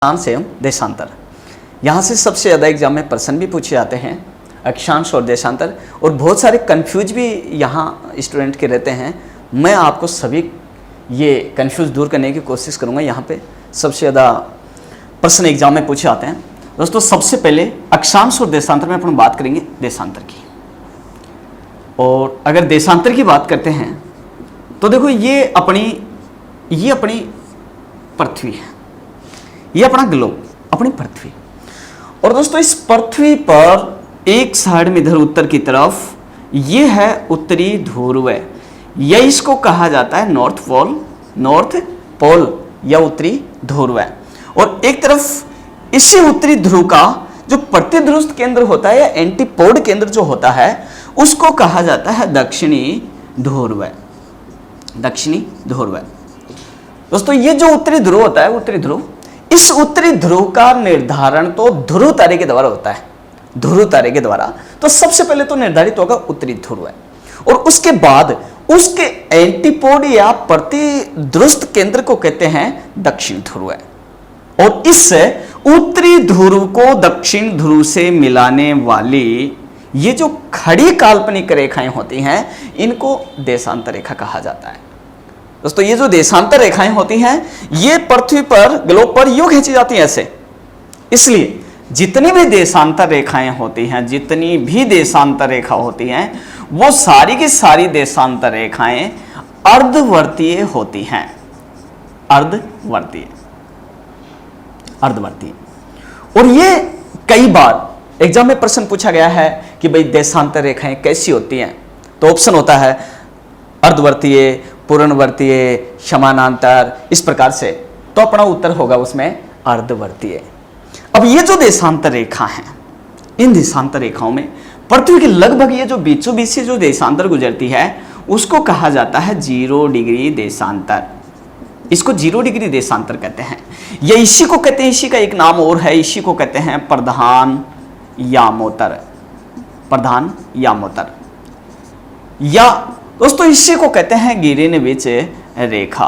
अक्षांश एवं देशांतर। यहाँ से सबसे ज़्यादा एग्जाम में प्रश्न भी पूछे जाते हैं अक्षांश और देशांतर, और बहुत सारे कंफ्यूज भी यहाँ स्टूडेंट के रहते हैं। मैं आपको सभी ये कंफ्यूज दूर करने की कोशिश करूँगा। यहाँ पे सबसे ज़्यादा प्रश्न एग्जाम में पूछे जाते हैं। दोस्तों सबसे पहले अक्षांश और देशांतर में अपन बात करेंगे देशांतर की। और अगर देशांतर की बात करते हैं तो देखो ये अपनी पृथ्वी है, ये अपना ग्लोब, अपनी पृथ्वी। और दोस्तों इस पृथ्वी पर एक साइड में इधर उत्तर की तरफ ये है उत्तरी ध्रुव, या इसको कहा जाता है नॉर्थ पोल या उत्तरी ध्रुव। और एक तरफ इसी उत्तरी ध्रुव का जो प्रतिध्रुव केंद्र होता है या एंटीपोड केंद्र जो होता है उसको कहा जाता है दक्षिणी ध्रुव। दोस्तों ये जो उत्तरी ध्रुव होता है, उत्तरी ध्रुव, इस उत्तरी ध्रुव का निर्धारण तो ध्रुव तारे के द्वारा होता है, ध्रुव तारे के द्वारा। तो सबसे पहले तो निर्धारित होगा उत्तरी ध्रुव है, और उसके बाद उसके एंटीपोड या प्रतिध्रुव केंद्र को कहते हैं दक्षिण ध्रुव है। और इस उत्तरी ध्रुव को दक्षिण ध्रुव से मिलाने वाली ये जो खड़ी काल्पनिक रेखाएं होती हैं इनको देशांतर रेखा कहा जाता है। दोस्तों ये जो देशांतर रेखाएं होती हैं ये पृथ्वी पर, ग्लोब पर यूं खींची जाती हैं ऐसे। इसलिए जितनी भी देशांतर रेखाएं होती हैं, जितनी भी देशांतर रेखा होती हैं, वो सारी की सारी देशांतर रेखाएं अर्धवर्तीय होती हैं। अर्धवर्तीय। और ये कई बार एग्जाम में प्रश्न पूछा गया है कि भाई देशांतर रेखाएं कैसी होती हैं। तो ऑप्शन होता है अर्धवर्तीय, पूर्णवर्तीय, समानांतर, इस प्रकार से। तो अपना उत्तर होगा उसमें अर्धवर्तीय। अब ये जो देशांतर रेखा है, इन देशांतर रेखाओं में पृथ्वी के लगभग ये जो बीचों बीच से जो देशांतर गुजरती है उसको कहा जाता है 0 डिग्री देशांतर। इसको 0 डिग्री देशांतर कहते हैं। या इसी को कहते हैं, इसी का एक नाम और है, इसी को कहते हैं प्रधान यामोत्तर। या दोस्तों इसी को कहते हैं गिरिनविच रेखा।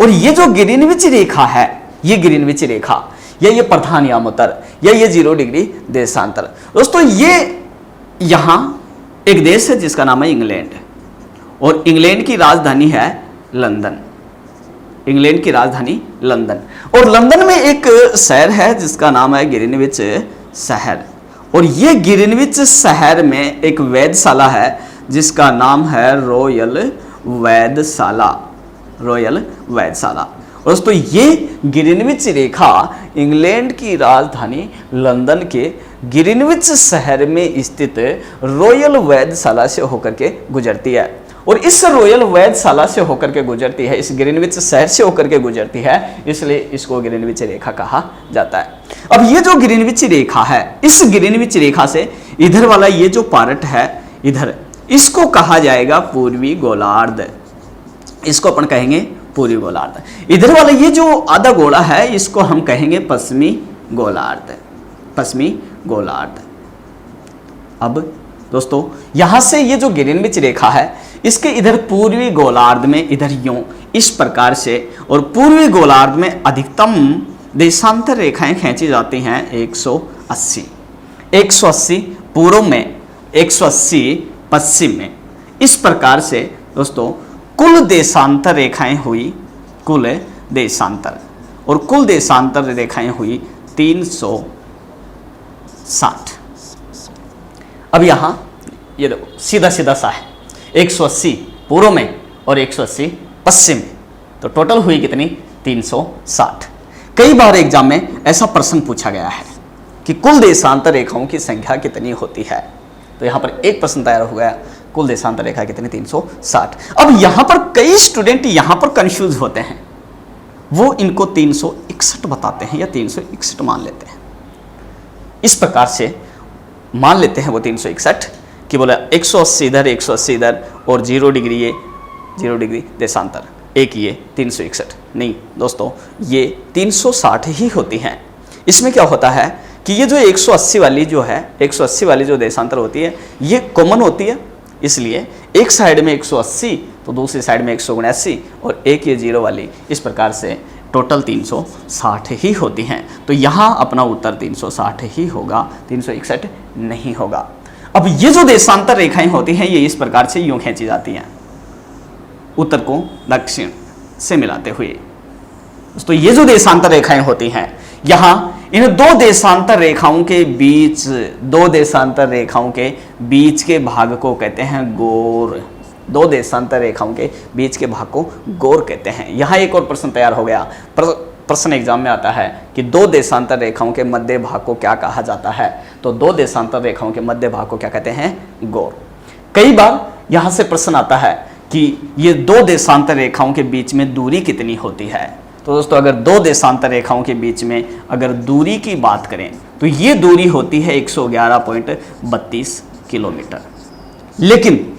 और ये जो गिरिनविच रेखा है, ये गिरिनविच रेखा या ये प्रधान यामोत्तर या ये 0 डिग्री देशांतर, दोस्तों ये यहां एक देश है जिसका नाम है इंग्लैंड, और इंग्लैंड की राजधानी है लंदन। और लंदन में एक शहर है जिसका नाम है ग्रीनविच शहर। और ये ग्रीनविच शहर में एक वेधशाला है जिसका नाम है रॉयल वेधशाला। दोस्तों ये ग्रीनविच रेखा इंग्लैंड की राजधानी लंदन के ग्रीनविच शहर में स्थित रॉयल वेधशाला से होकर के गुजरती है। और इस रॉयल वेधशाला से होकर के गुजरती है, इस ग्रीनविच शहर से होकर के गुजरती है, इसलिए इसको ग्रीनविच रेखा कहा जाता है। अब ये जो ग्रीनविच रेखा है, इस ग्रीनविच रेखा से इधर वाला ये जो पार्ट है इधर, इसको कहा जाएगा पूर्वी गोलार्ध। इसको अपन कहेंगे पूर्वी गोलार्ध। इधर वाला ये जो आधा गोला है इसको हम कहेंगे पश्चिमी गोलार्ध। अब दोस्तों यहां से ये जो ग्रीनविच रेखा है इसके इधर पूर्वी गोलार्ध में इधर यूं इस प्रकार से, और पूर्वी गोलार्ध में अधिकतम देशांतर रेखाएं खींची जाती हैं 180 पूर्व में, 180 पश्चिम में। इस प्रकार से दोस्तों कुल देशांतर रेखाएं हुई, कुल देशांतर रेखाएं हुई 360। अब यहां ये देखो सीधा सा है 180 पूर्व में और 180 पश्चिम में, तो टोटल हुई कितनी 360। कई बार एग्जाम में ऐसा प्रश्न पूछा गया है कि कुल देशांतर रेखाओं की संख्या कितनी होती है। तो यहां पर एक प्रश्न तैयार हो गया, कुल देशांतर रेखा कितनी 360। अब यहां पर कई स्टूडेंट यहां पर कंफ्यूज होते हैं, वो इनको 361 बताते हैं या 361 मान लेते हैं। इस प्रकार से मान लेते हैं वो 361 कि बोला 180 इधर 180 इधर और 0 डिग्री देशांतर, एक ये 361। नहीं दोस्तों ये 360 ही होती हैं। इसमें क्या होता है कि ये जो 180 वाली जो है, 180 वाली जो देशांतर होती है ये कॉमन होती है, इसलिए एक साइड में 180 तो दूसरी साइड में 179 और एक ये 0 वाली, इस प्रकार से टोटल 360 ही होती हैं। तो यहाँ अपना उत्तर 360 ही होगा, 361 नहीं होगा। अब ये जो देशांतर रेखाएं होती हैं ये इस प्रकार से यूं खींची जाती हैं, उत्तर को दक्षिण से मिलाते हुए। तो ये जो देशांतर रेखाएं होती हैं, यहाँ इन दो देशांतर रेखाओं के बीच के भाग को कहते हैं गोर। दो देशांतर रेखाओं के बीच के भाग को गोर कहते हैं। यहाँ एक और प्रश्न तैयार हो गया, प्रश्न एग्जाम में आता है कि दो देशांतर रेखाओं के मध्य भाग को क्या कहा जाता है। तो दो देशांतर रेखाओं के मध्य भाग को क्या कहते हैं? गोर। कई बार यहाँ से प्रश्न आता है कि ये दो देशांतर रेखाओं के बीच में दूरी कितनी होती है। तो दोस्तों अगर दो देशांतर रेखाओं के बीच में अगर दूरी की बात करें तो ये दूरी होती है 111.32 किलोमीटर। लेकिन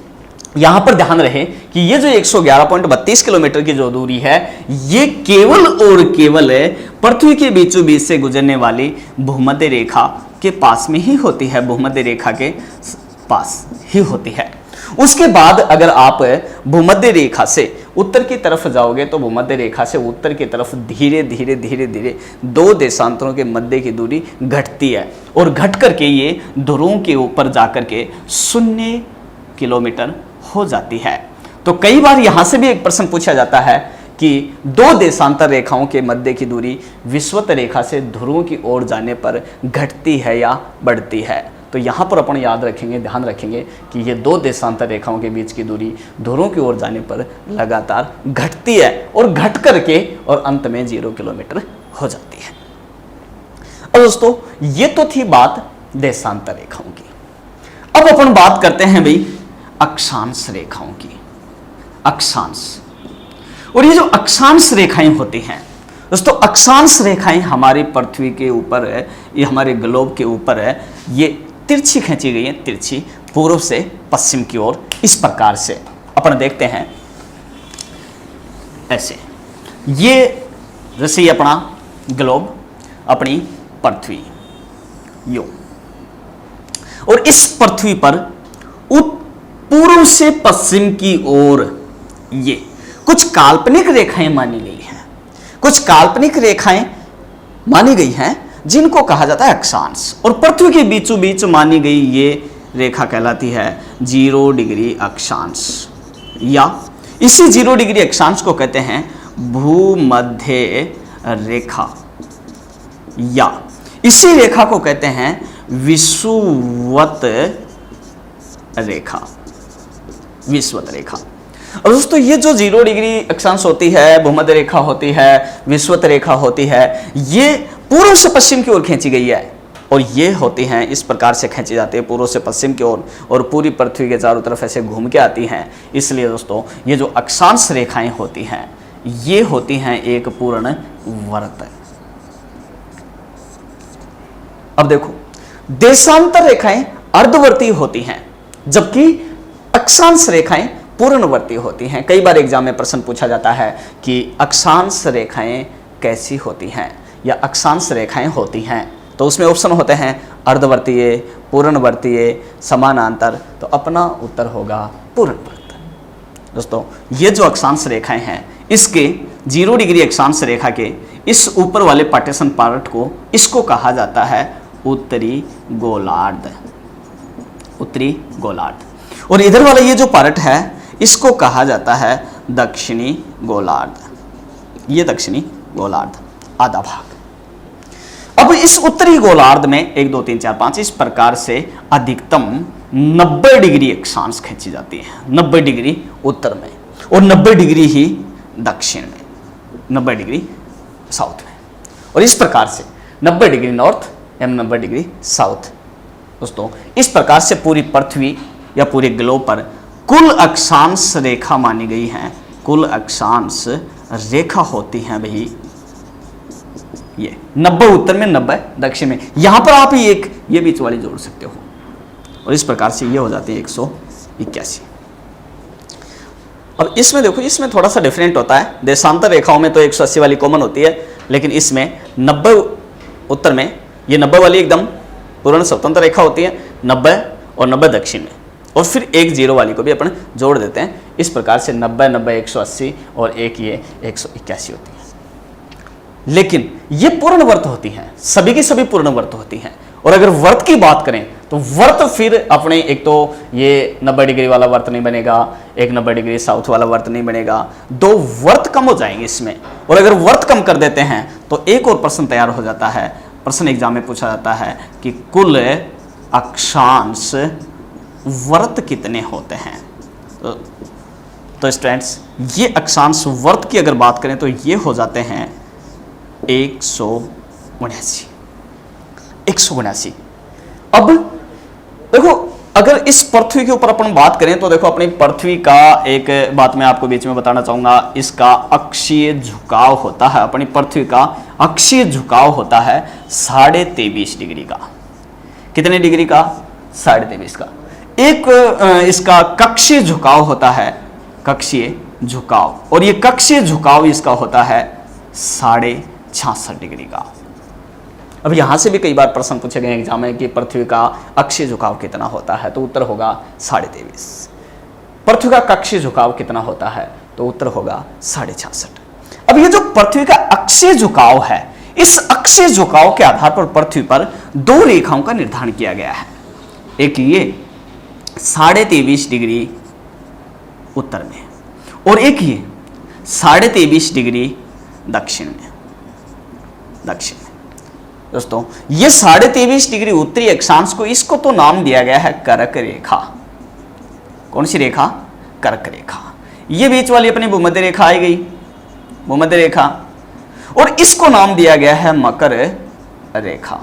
यहाँ पर ध्यान रहे कि ये जो 111.32 किलोमीटर की जो दूरी है ये केवल और केवल पृथ्वी के बीचों बीच से गुजरने वाली भूमध्य रेखा के पास में ही होती है, भूमध्य रेखा के पास ही होती है। उसके बाद अगर आप भूमध्य रेखा से उत्तर की तरफ जाओगे तो भूमध्य रेखा से उत्तर की तरफ धीरे धीरे दो देशांतरों के मध्य की दूरी घटती है और घट करके ये ध्रुवों के ऊपर जाकर के 0 किलोमीटर हो जाती है। तो कई बार यहां से भी एक प्रश्न पूछा जाता है कि दो देशांतर रेखाओं के मध्य की दूरी विषुवत रेखा से ध्रुवों की ओर जाने पर घटती है या बढ़ती है। तो यहाँ पर अपन याद रखेंगे, ध्यान रखेंगे कि ये दो देशांतर रेखाओं के बीच की दूरी ध्रुवों की ओर जाने पर लगातार घटती है और घट करके और अंत में 0 किलोमीटर हो जाती है। अब दोस्तों ये तो थी बात देशांतर रेखाओं की। अब अपन बात करते हैं भाई अक्षांश रेखाओं की। अक्षांश, और ये जो अक्षांश रेखाएं होती हैं दोस्तों, अक्षांश रेखाएं हमारी पृथ्वी के ऊपर है, ये हमारे ग्लोब के ऊपर है, ये तिरछी खींची गई है, तिरछी पूर्व से पश्चिम की ओर। इस प्रकार से अपन देखते हैं ऐसे, ये जैसे ये अपना ग्लोब, अपनी पृथ्वी यो, और इस पृथ्वी पर पूर्व से पश्चिम की ओर ये कुछ काल्पनिक रेखाएं मानी गई हैं, कुछ काल्पनिक रेखाएं मानी गई हैं जिनको कहा जाता है अक्षांश। और पृथ्वी के बीचों बीच मानी गई ये रेखा कहलाती है 0 डिग्री अक्षांश, या इसी 0 डिग्री अक्षांश को कहते हैं भूमध्य रेखा, या इसी रेखा को कहते हैं विषुवत रेखा, विषुवत रेखा। और दोस्तों ये जो 0 डिग्री अक्षांश होती है, भूमध्य रेखा होती है, विषुवत रेखा होती है, ये पूर्व से पश्चिम की ओर खींची गई है और ये होती हैं इस प्रकार से खींची जाती है पूर्व से पश्चिम की ओर और पूरी पृथ्वी के चारों तरफ ऐसे घूम के आती हैं। इसलिए दोस्तों ये जो अक्षांश रेखाएं होती हैं ये होती हैं एक पूर्ण वृत्त। अब देखो देशांतर रेखाएं अर्धवर्तीय होती हैं जबकि अक्षांश रेखाएं पूर्णवर्तीय होती हैं। कई बार एग्जाम में प्रश्न पूछा जाता है कि अक्षांश रेखाएं कैसी होती हैं या अक्षांश रेखाएं होती हैं, तो उसमें ऑप्शन होते हैं अर्धवर्तीय, पूर्णवर्तीय, समानांतर। तो अपना उत्तर होगा पूर्णवर्त। दोस्तों ये जो अक्षांश रेखाएं हैं इसके 0 डिग्री अक्षांश रेखा के इस ऊपर वाले पार्टीशन पार्ट को इसको कहा जाता है उत्तरी गोलार्ध, उत्तरी गोलार्ध। और इधर वाला ये जो पार्ट है इसको कहा जाता है दक्षिणी गोलार्ध, ये दक्षिणी गोलार्ध आधा भाग। अब इस उत्तरी गोलार्ध में 1 2 3 4 5 इस प्रकार से अधिकतम 90 डिग्री अक्षांश खींची जाती है, 90 डिग्री उत्तर में और 90 डिग्री ही दक्षिण में, 90 डिग्री साउथ में। और इस प्रकार से 90 डिग्री नॉर्थ एवं 90 डिग्री साउथ। दोस्तों इस प्रकार से पूरी पृथ्वी या पूरे ग्लोब पर कुल अक्षांश रेखा मानी गई है, कुल अक्षांश रेखा होती हैं भाई ये 90 उत्तर में, 90 दक्षिण में। यहां पर आप ये बीच वाली जोड़ सकते हो और इस प्रकार से ये हो जाती है 181। अब इसमें देखो, इसमें थोड़ा सा डिफरेंट होता है। देशांतर रेखाओं में तो 180 वाली कॉमन होती है, लेकिन इसमें 90 उत्तर में ये 90 वाली एकदम पूर्ण स्वतंत्र रेखा होती है, 90 और 90 दक्षिण में, और फिर एक 0 वाली को भी अपन जोड़ देते हैं। इस प्रकार से 90 90 180 और एक ये 181 होती है। लेकिन ये पूर्ण वर्त होती हैं, सभी की सभी पूर्ण वर्त होती हैं। और अगर वर्त की बात करें तो वर्त फिर अपने, एक तो ये 90 डिग्री वाला वर्त नहीं बनेगा, एक 90 डिग्री साउथ वाला वर्त नहीं बनेगा, दो वर्त कम हो जाएंगे इसमें। और अगर वर्त कम कर देते हैं तो एक और प्रश्न तैयार हो जाता है, प्रश्न एग्जाम में पूछा जाता है कि कुल अक्षांश वर्त कितने होते हैं। तो स्टूडेंट्स, ये अक्षांश वर्त की अगर बात करें तो ये हो जाते हैं 179। अब देखो, अगर इस पृथ्वी के ऊपर अपन बात करें तो देखो, अपनी पृथ्वी का एक बात मैं आपको बीच में बताना चाहूंगा, इसका अक्षीय झुकाव होता है, अपनी पृथ्वी का अक्षीय झुकाव होता है 23.5 डिग्री का। कितने डिग्री का? 23.5 का। एक इसका कक्षीय झुकाव होता है, कक्षीय झुकाव, और ये कक्षीय झुकाव इसका होता है 66.5 डिग्री का। अब यहां से भी कई बार प्रश्न पूछे गए एग्जाम में कि पृथ्वी का अक्षीय झुकाव कितना होता है, तो उत्तर होगा 23.5। पृथ्वी का कक्षीय झुकाव कितना होता है, तो उत्तर होगा 66.5। अब ये जो पृथ्वी का अक्षीय झुकाव है, इस अक्षीय झुकाव के आधार पर पृथ्वी पर दो रेखाओं का निर्धारण किया गया है। एक ये 23.5 डिग्री उत्तर में, और एक ये 23.5 डिग्री दक्षिण में। दोस्तों, ये 23.5 डिग्री उत्तरी अक्षांश को, इसको तो नाम दिया गया है कर्क रेखा। कौन सी रेखा? कर्क रेखा। ये बीच वाली अपनी भूमध्य रेखा आई गई, भूमध्य रेखा, और इसको नाम दिया गया है मकर रेखा।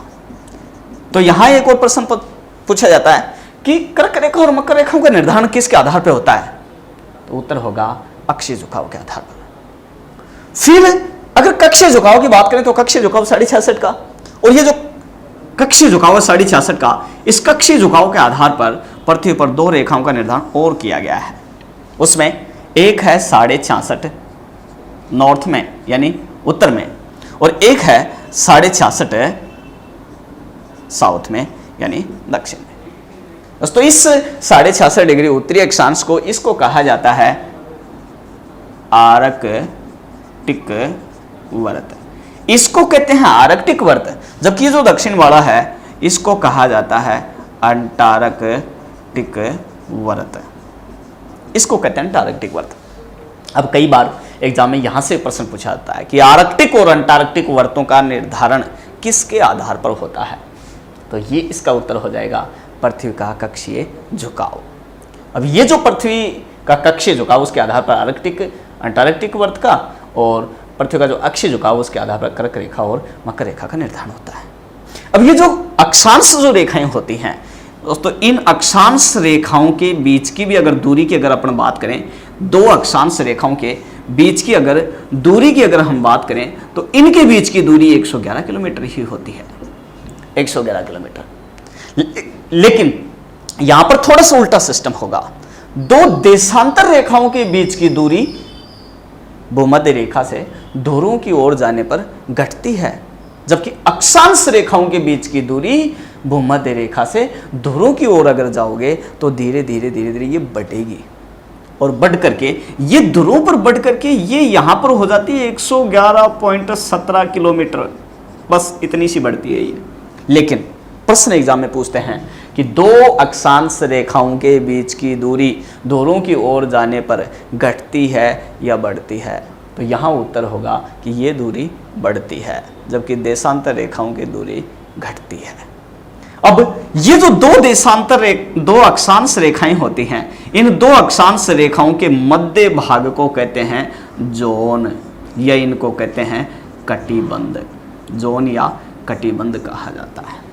तो यहां एक और प्रश्न पूछा जाता है कि कर्क रेखा और मकर रेखाओं का निर्धारण किसके आधार पर होता है, तो उत्तर होगा अक्षीय झुकाव के आधार पर। फिर अगर कक्षीय झुकाव की बात करें तो कक्षीय झुकाव 66.5 का, और ये जो कक्षीय झुकाव है 66.5 का, इस कक्षीय झुकाव के आधार पर पृथ्वी पर दो रेखाओं का निर्धारण और किया गया है। उसमें एक है 66.5 नॉर्थ में यानी उत्तर में, और एक है 66.5 साउथ में यानी दक्षिण में। दोस्तों, इस 66.5 डिग्री उत्तरी अक्षांश को, इसको कहा जाता है आर्कटिक वर्त। इसको कहते हैं आर्कटिक वर्त, जबकि जो दक्षिण वाला है इसको कहा जाता है अंटार्कटिक वर्त। इसको कहते हैं अंटार्कटिक वर्त। अब कई बार एग्जाम में यहां से प्रश्न पूछा जाता है कि आर्कटिक और अंटार्कटिक वर्तों का निर्धारण किसके आधार पर होता है, तो ये इसका उत्तर हो जाएगा पृथ्वी का कक्षीय झुकाव। अब ये जो पृथ्वी का कक्षीय झुकाव, उसके आधार पर आर्कटिक अंटार्कटिक वर्त का, और पृथ्वी का जो अक्षीय झुकाव उसके आधार पर कर्क रेखा और मकर रेखा का निर्धारण होता है। अब ये जो अक्षांश जो रेखाएं होती हैं दोस्तों, इन अक्षांश रेखाओं के बीच की भी अगर दूरी की अगर अपन बात करें, दो अक्षांश रेखाओं के बीच की अगर दूरी की अगर हम बात करें तो इनके बीच की दूरी 111 किलोमीटर ही होती है, 111 किलोमीटर। लेकिन यहां पर थोड़ा सा उल्टा सिस्टम होगा। दो देशांतर रेखाओं के बीच की दूरी भूमध्य रेखा से ध्रुवों की ओर जाने पर घटती है, जबकि अक्षांश रेखाओं के बीच की दूरी भूमध्य रेखा से ध्रुवों की ओर अगर जाओगे तो धीरे धीरे धीरे धीरे ये बढ़ेगी, और बढ़ करके ये ध्रुवों पर बढ़ करके ये यहां पर हो जाती है 111.17 किलोमीटर, बस इतनी सी बढ़ती है ये। लेकिन प्रश्न एग्जाम में पूछते हैं कि दो अक्षांश रेखाओं के बीच की दूरी ध्रुवों की ओर जाने पर घटती है या बढ़ती है, तो यहाँ उत्तर होगा कि ये दूरी बढ़ती है, जबकि देशांतर रेखाओं की दूरी घटती है। अब ये जो दो अक्षांश रेखाएं होती हैं, इन दो अक्षांश रेखाओं के मध्य भाग को कहते हैं जोन, या इनको कहते हैं कटिबंध। जोन या कटिबंध कहा जाता है।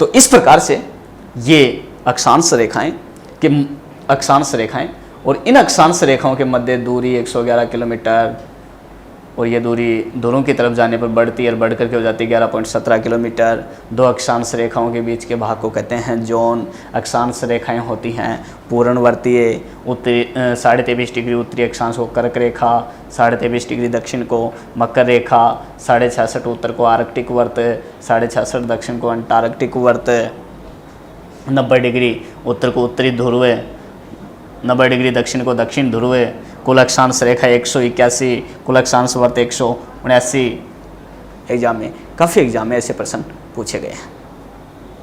तो इस प्रकार से ये अक्षांश रेखाएं और इन अक्षांश रेखाओं के मध्य दूरी 111 किलोमीटर, और ये दूरी दोनों की तरफ जाने पर बढ़ती है और बढ़ करके हो जाती है 11.17 किलोमीटर। दो अक्षांश रेखाओं के बीच के भाग को कहते हैं जोन। अक्षांश रेखाएं होती हैं पूर्णवर्तीय, उत्तरी 23.5 डिग्री उत्तरी अक्षांश को कर्क रेखा, 23.5 डिग्री दक्षिण को मकर रेखा, 66.5 उत्तर को आर्कटिक वर्त, 66.5 दक्षिण को अंटार्कटिक वर्त, 90 डिग्री उत्तर को उत्तरी ध्रुव, 90 डिग्री दक्षिण को दक्षिण ध्रुव, कुल अक्षांश रेखा 181, कुल अक्षांश वर्त 179 एग्जाम में, काफ़ी एग्जाम में ऐसे प्रश्न पूछे गए हैं।